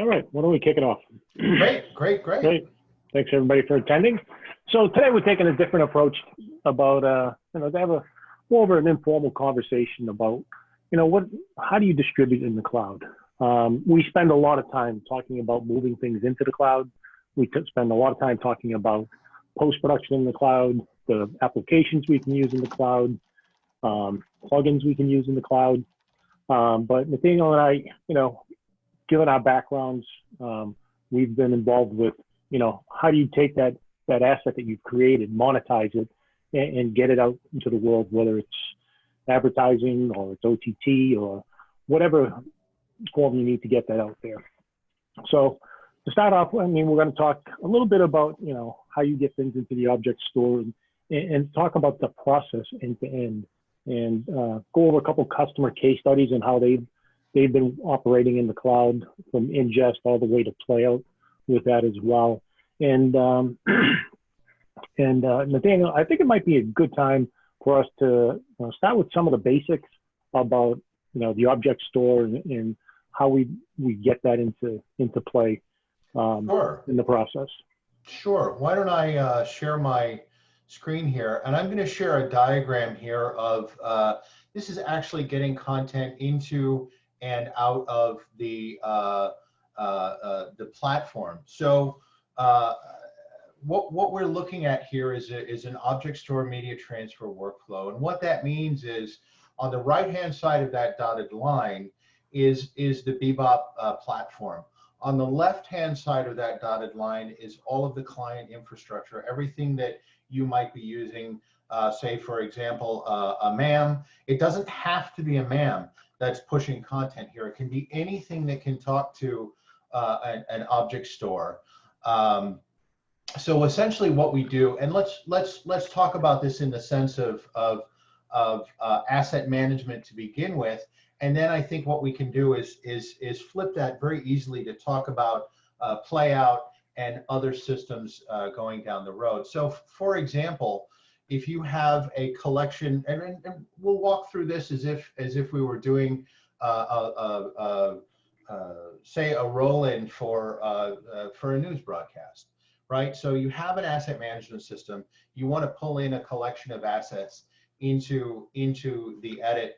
All right, why don't we kick it off? Great. Great. Thanks everybody for attending. So today we're taking a different approach about, to have a more of an informal conversation about, how do you distribute in the cloud? We spend a lot of time talking about moving things into the cloud. We spend a lot of time talking about post-production in the cloud, the applications we can use in the cloud, plugins we can use in the cloud. But Nathaniel and I, given our backgrounds, we've been involved with, how do you take that asset that you've created, monetize it, and get it out into the world, whether it's advertising or it's OTT or whatever form you need to get that out there. So to start off, we're going to talk a little bit about, how you get things into the object store and talk about the process end to end, and go over a couple customer case studies and how they've been operating in the cloud from ingest all the way to play out with that as well. And Nathaniel, I think it might be a good time for us to start with some of the basics about the object store and how we get that into play Sure. in the process. Sure. Why don't I share my screen here, and I'm going to share a diagram here of this is actually getting content into and out of the platform. So what we're looking at here is an object store media transfer workflow, and what that means is on the right hand side of that dotted line is the BeBop platform. On the left hand side of that dotted line is all of the client infrastructure, everything that you might be using, say for example a MAM. It doesn't have to be a MAM that's pushing content here. It can be anything that can talk to an object store. So essentially what we do, and let's talk about this in the sense of asset management to begin with, and then I think what we can do is flip that very easily to talk about play out and other systems going down the road. So for example, if you have a collection, and we'll walk through this as if we were doing say a roll-in for a news broadcast, right? So you have an asset management system. You want to pull in a collection of assets into the edit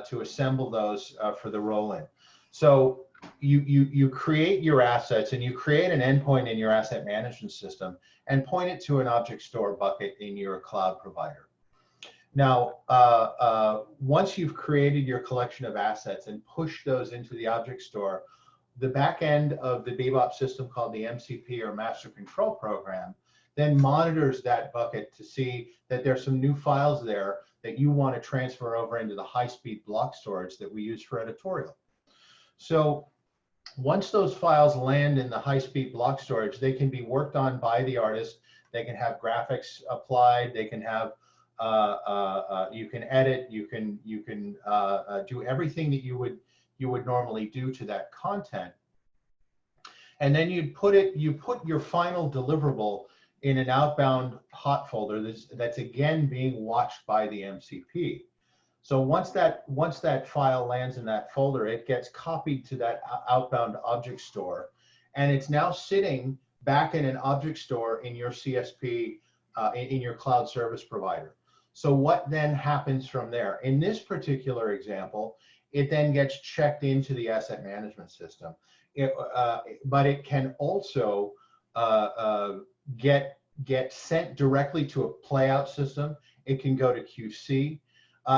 to assemble those for the roll-in. So you create your assets, and you create an endpoint in your asset management system and point it to an object store bucket in your cloud provider. Now, once you've created your collection of assets and pushed those into the object store, the back end of the BeBop system, called the MCP or Master Control Program, then monitors that bucket to see that there's some new files there that you want to transfer over into the high-speed block storage that we use for editorial. So once those files land in the high-speed block storage, they can be worked on by the artist. They can have graphics applied. They can have you can edit. You can do everything that you would normally do to that content. And then you put your final deliverable in an outbound hot folder that's again being watched by the MCP. So once that file lands in that folder, it gets copied to that outbound object store, and it's now sitting back in an object store in your CSP, in your cloud service provider. So what then happens from there? In this particular example, it then gets checked into the asset management system. But it can also get sent directly to a playout system. It can go to QC.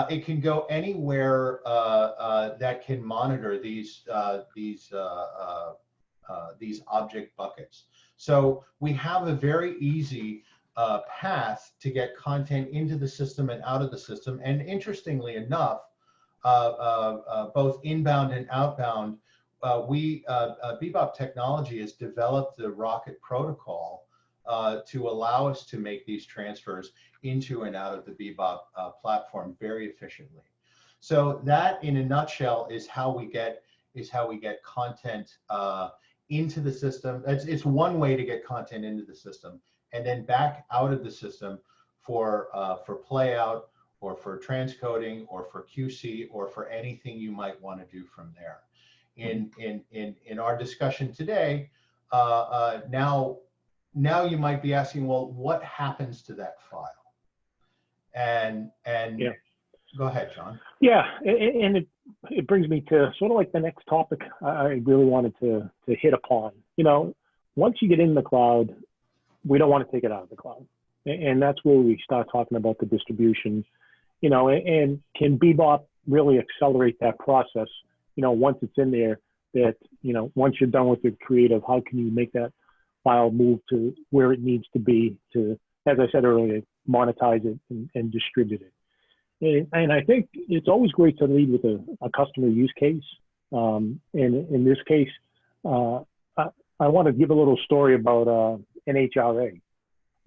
It can go anywhere that can monitor these object buckets. So we have a very easy path to get content into the system and out of the system. And interestingly enough, both inbound and outbound, BeBop Technology has developed the Rocket protocol to allow us to make these transfers into and out of the BeBop platform very efficiently. So that, in a nutshell, is how we get content into the system. It's one way to get content into the system, and then back out of the system for play out, or for transcoding, or for QC, or for anything you might want to do from there. in our discussion today, now you might be asking, well, what happens to that file? And Yeah. Go ahead, John. Yeah, and it brings me to sort of like the next topic I really wanted to hit upon. You know, once you get in the cloud, we don't want to take it out of the cloud, and that's where we start talking about the distribution. You know, and can BeBop really accelerate that process? You know, once it's in there, that, you know, once you're done with the creative, how can you make that file move to where it needs to be to, as I said earlier, monetize it and distribute it? And I think it's always great to lead with a customer use case. And in this case, I want to give a little story about NHRA,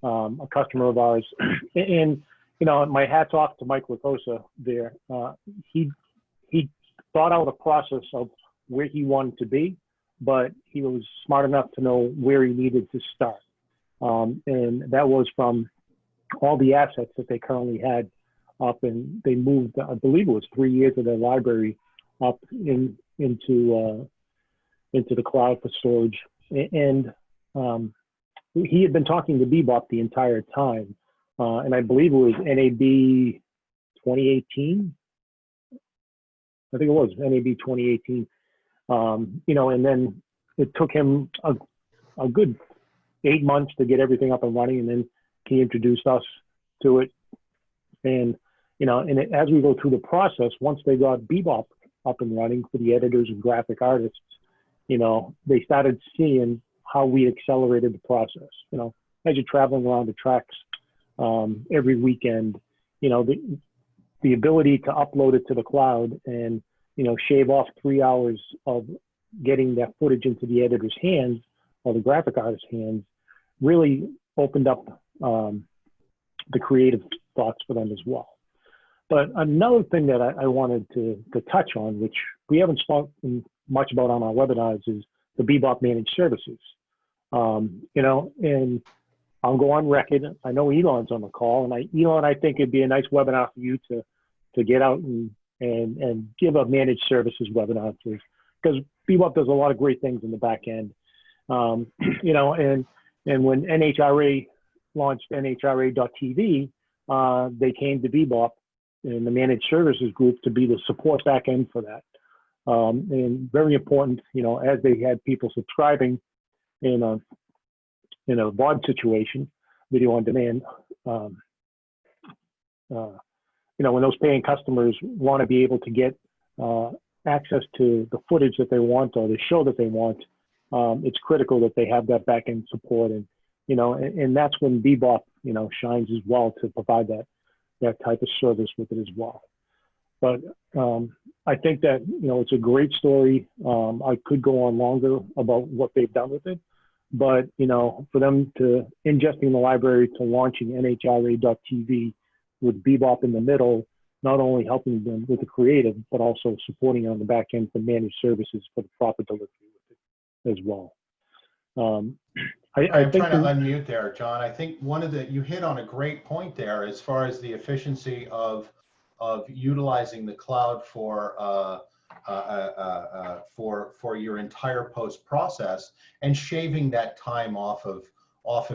a customer of ours. And, you know, my hat's off to Mike Lacosa there. He thought out a process of where he wanted to be, but he was smart enough to know where he needed to start. And that was from all the assets that they currently had up, and they moved, I believe it was 3 years of their library up into the cloud for storage. And he had been talking to BeBop the entire time, and I believe it was NAB 2018. I think it was NAB 2018. You know, and then it took him a good 8 months to get everything up and running, and then he introduced us to it. And, you know, and as we go through the process, once they got BeBop up and running for the editors and graphic artists, you know, they started seeing how we accelerated the process. You know, as you're traveling around the tracks every weekend, you know, the ability to upload it to the cloud and, you know, shave off 3 hours of getting that footage into the editor's hands or the graphic artist's hands really opened up the creative thoughts for them as well. But another thing that I wanted to touch on, which we haven't spoken much about on our webinars, is the BeBop managed services. You know, and I'll go on record. I know Elon's on the call, and Elon, I think it'd be a nice webinar for you to get out and give a managed services webinar, because BeBop does a lot of great things in the back end. You know, and when NHRA launched NHRA.TV, they came to BeBop and the managed services group to be the support back end for that. And very important, you know, as they had people subscribing in a VOD situation, video on demand, you know, when those paying customers want to be able to get access to the footage that they want or the show that they want, it's critical that they have that back end support. And, you know, and that's when BeBop, you know, shines as well, to provide that type of service with it as well. But I think that, you know, it's a great story. I could go on longer about what they've done with it, but, you know, for them to ingesting the library to launching NHRA.TV with BeBop in the middle, not only helping them with the creative, but also supporting on the back end for managed services for the proper delivery with it as well. I'm trying to unmute there, John. I think you hit on a great point there as far as the efficiency of utilizing the cloud for your entire post process and shaving that time off of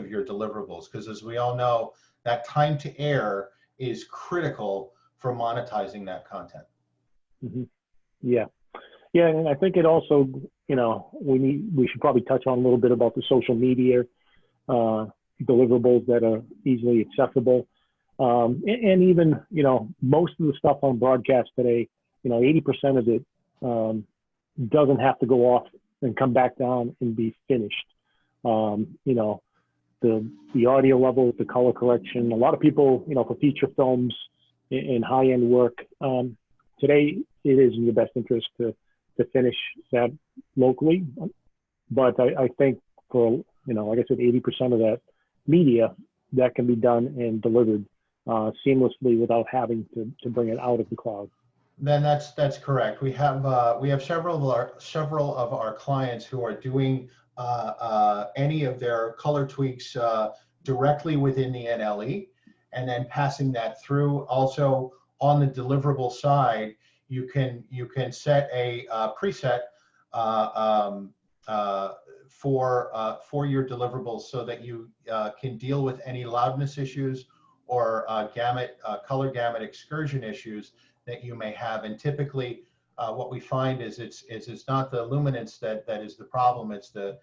your deliverables, because as we all know, that time to air is critical for monetizing that content. Mm-hmm. Yeah, and I think it also, you know, we should probably touch on a little bit about the social media deliverables that are easily accessible, and even, you know, most of the stuff on broadcast today, you know, 80% of it doesn't have to go off and come back down and be finished. You know, the audio levels, the color correction. A lot of people, you know, for feature films and high-end work, today it is in your best interest to finish that locally. But I think for, you know, like I said, 80% of that media, that can be done and delivered seamlessly without having to bring it out of the cloud. Then that's correct. We have several of our clients who are doing any of their color tweaks directly within the NLE, and then passing that through. Also, on the deliverable side, you can set a preset um, for your deliverables, so that you can deal with any loudness issues or color gamut excursion issues that you may have. And typically, what we find is it's not the luminance that is the problem. It's the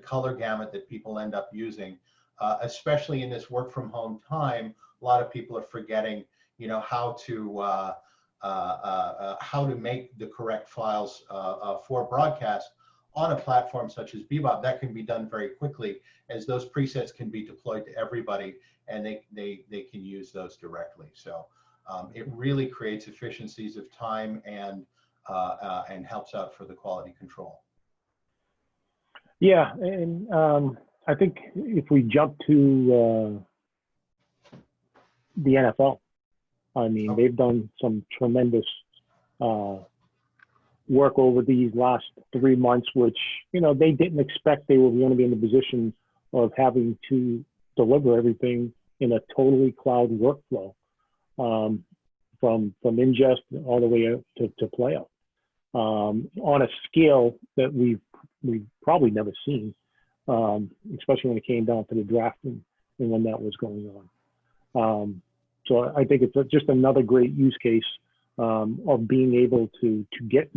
color gamut that people end up using, especially in this work from home time. A lot of people are forgetting, how to make the correct files for broadcast on a platform such as BeBop. That can be done very quickly, as those presets can be deployed to everybody, and they can use those directly. So it really creates efficiencies of time and helps out for the quality control. Yeah, and I think if we jump to the NFL, I mean, they've done some tremendous work over these last 3 months, which, they didn't expect they were going to be in the position of having to deliver everything in a totally cloud workflow, from ingest all the way up to playout, on a scale that we've probably never seen, especially when it came down to the draft and when that was going on. So I think it's just another great use case of being able to get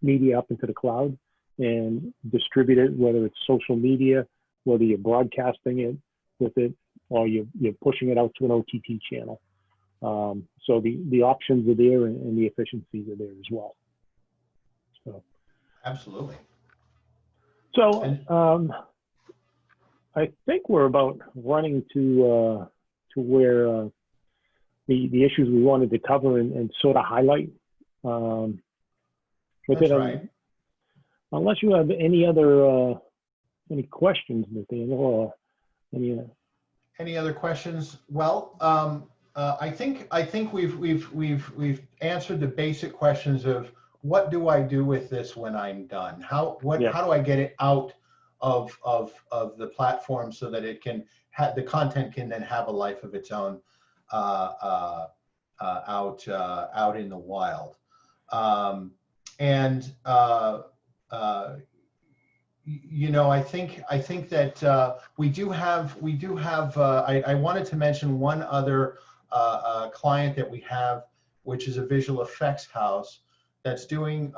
media up into the cloud and distribute it, whether it's social media, whether you're broadcasting it with it, or you're pushing it out to an OTT channel. So the options are there, and the efficiencies are there as well. So absolutely. So I think we're about running to where the issues we wanted to cover and sort of highlight. That's right. Unless you have any other any questions, Nathaniel, or any other questions? Well, I think we've answered the basic questions of what do I do with this when I'm done? How do I get it out of the platform so that it can the content can then have a life of its own out in the wild. I think that we do have. I wanted to mention one other client that we have, which is a visual effects house that's doing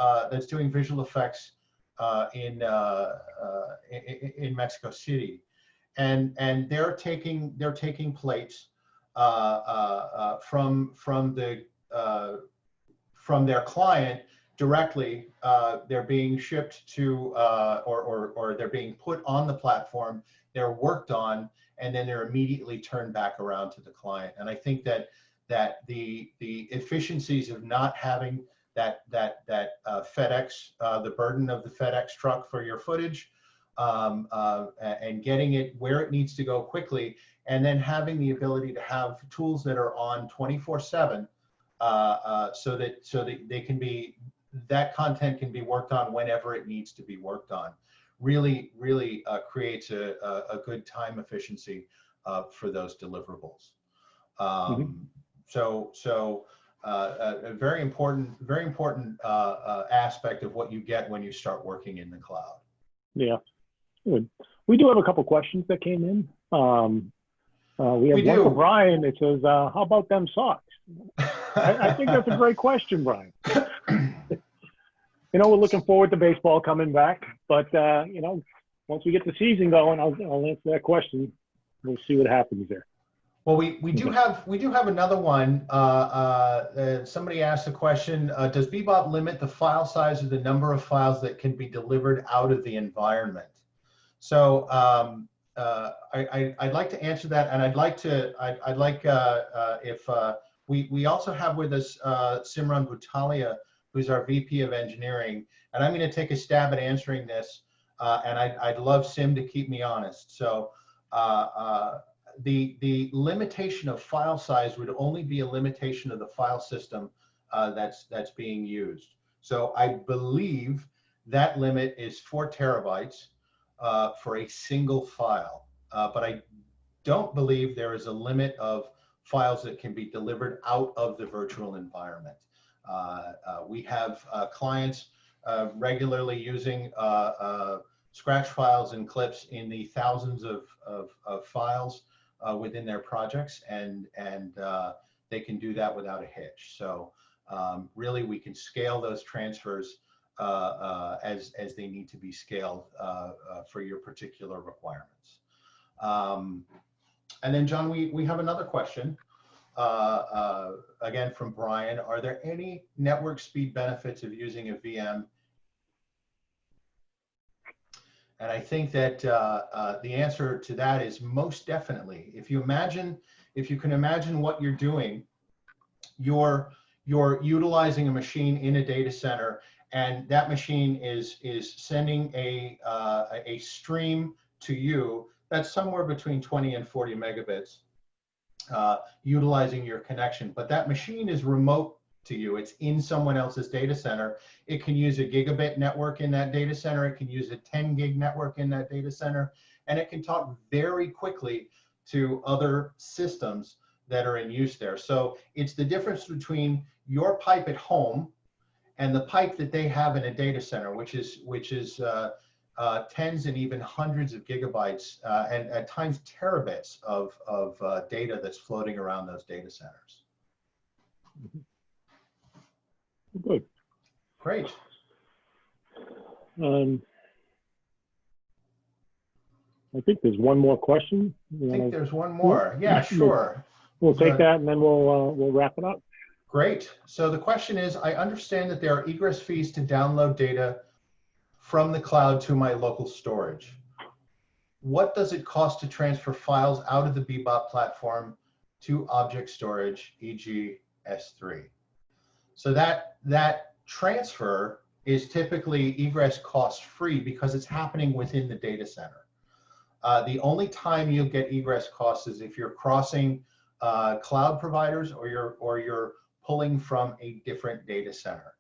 visual effects in Mexico City, and they're taking plates from their client directly. They're being shipped to or they're being put on the platform. They're worked on, and then they're immediately turned back around to the client. And I think that the efficiencies of not having that FedEx, the burden of the FedEx truck for your footage, and getting it where it needs to go quickly, and then having the ability to have tools that are on 24/7, so that they can be, that content can be worked on whenever it needs to be worked on, really creates a good time efficiency for those deliverables. So a very important aspect of what you get when you start working in the cloud. Yeah, good. We do have a couple questions that came in. We have one for Brian. It says, "How about them socks?" I think that's a great question, Brian. We're looking forward to baseball coming back, but once we get the season going, I'll answer that question. We'll see what happens there. Well, we do have another one. Somebody asked the question: does BeBop limit the file size or the number of files that can be delivered out of the environment? So I'd like to answer that, and I'd like if we also have with us Simran Bhutalia, who's our VP of Engineering, and I'm going to take a stab at answering this, and I'd love Sim to keep me honest. So the limitation of file size would only be a limitation of the file system that's being used. So I believe that limit is 4 terabytes for a single file, but I don't believe there is a limit of files that can be delivered out of the virtual environment. We have clients regularly using scratch files and clips in the thousands of files within their projects, and they can do that without a hitch. So really, we can scale those transfers as they need to be scaled for your particular requirements. And then, John, we have another question, again from Brian. Are there any network speed benefits of using a VM? And I think that the answer to that is most definitely. If you can imagine what you're doing, you're utilizing a machine in a data center, and that machine is sending a stream to you that's somewhere between 20 and 40 megabits, utilizing your connection. But that machine is remote to you. It's in someone else's data center. It can use a gigabit network in that data center. It can use a 10 gig network in that data center. And it can talk very quickly to other systems that are in use there. So it's the difference between your pipe at home and the pipe that they have in a data center, which is tens and even hundreds of gigabytes and at times terabits of data that's floating around those data centers. Good. Great. I think there's one more question. I think there's one more. Yeah, sure. We'll take that and then we'll wrap it up. Great. So the question is, I understand that there are egress fees to download data from the cloud to my local storage. What does it cost to transfer files out of the BeBop platform to object storage, e.g. S3? So that transfer is typically egress cost free because it's happening within the data center. The only time you'll get egress costs is if you're crossing cloud providers or you're pulling from a different data center.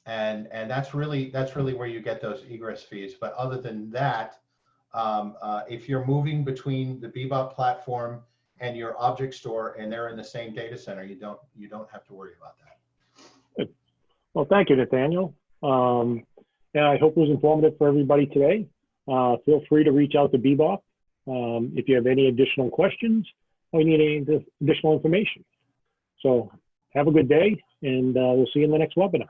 And that's really where you get those egress fees. But other than that, if you're moving between the BeBop platform and your object store and they're in the same data center, you don't have to worry about that. Good. Well, thank you, Nathaniel. Yeah, I hope it was informative for everybody today. Feel free to reach out to BeBop if you have any additional questions or you need any additional information. So have a good day, and we'll see you in the next webinar.